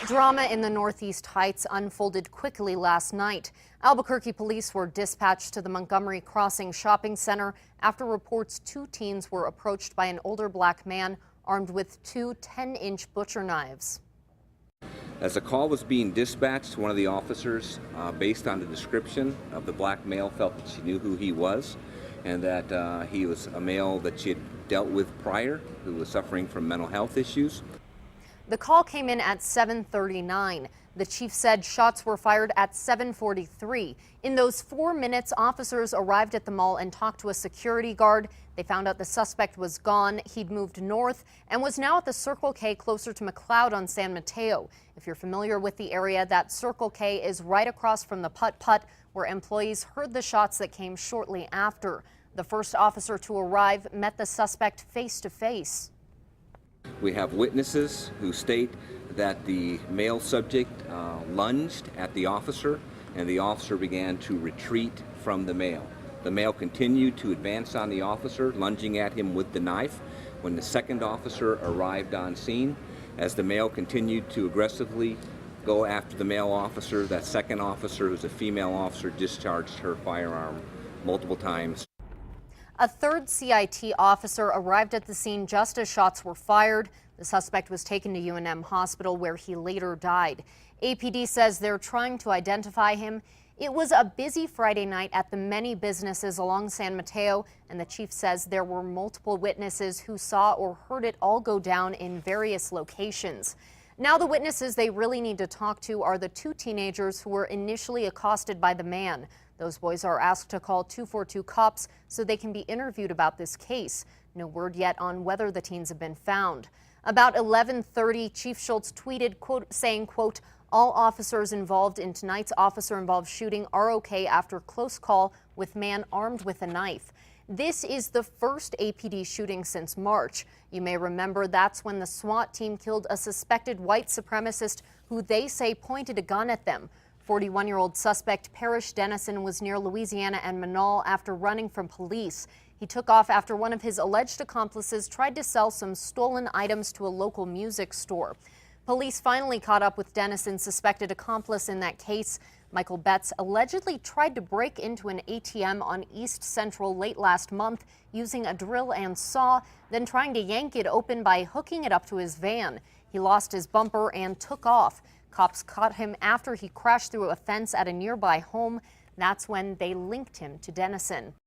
Drama in the Northeast Heights unfolded quickly last night. Albuquerque police were dispatched to the Montgomery Crossing shopping center after reports two teens were approached by an older black man armed with two 10-inch butcher knives. As a call was being dispatched, one of the officers, based on the description of the black male, felt that she knew who he was and that he was a male that she had dealt with prior who was suffering from mental health issues. The call came in at 7:39. The chief said shots were fired at 7:43. In those 4 minutes, officers arrived at the mall and talked to a security guard. They found out the suspect was gone. He'd moved north and was now at the Circle K closer to McLeod on San Mateo. If you're familiar with the area, that Circle K is right across from the Putt-Putt, where employees heard the shots that came shortly after. The first officer to arrive met the suspect face to face. We have witnesses who state that the male subject lunged at the officer and the officer began to retreat from the male. The male continued to advance on the officer, lunging at him with the knife. When the second officer arrived on scene, as the male continued to aggressively go after the male officer, that second officer, who's a female officer, discharged her firearm multiple times. A third CIT officer arrived at the scene just as shots were fired. The suspect was taken to UNM Hospital, where he later died. APD says they're trying to identify him. It was a busy Friday night at the many businesses along San Mateo, and the chief says there were multiple witnesses who saw or heard it all go down in various locations. Now the witnesses they really need to talk to are the two teenagers who were initially accosted by the man. Those boys are asked to call 242 cops so they can be interviewed about this case. No word yet on whether the teens have been found. About 11:30, Chief Schultz tweeted, saying, quote, "All officers involved in tonight's officer-involved shooting are okay after close call with man armed with a knife." This is the first APD shooting since March. You may remember that's when the SWAT team killed a suspected white supremacist who they say pointed a gun at them. 41-year-old suspect Parrish Dennison was near Louisiana and Manal after running from police. He took off after one of his alleged accomplices tried to sell some stolen items to a local music store. Police finally caught up with Dennison's suspected accomplice in that case. Michael Betts allegedly tried to break into an ATM on East Central late last month using a drill and saw, then trying to yank it open by hooking it up to his van. He lost his bumper and took off. Cops caught him after he crashed through a fence at a nearby home. That's when they linked him to Dennison.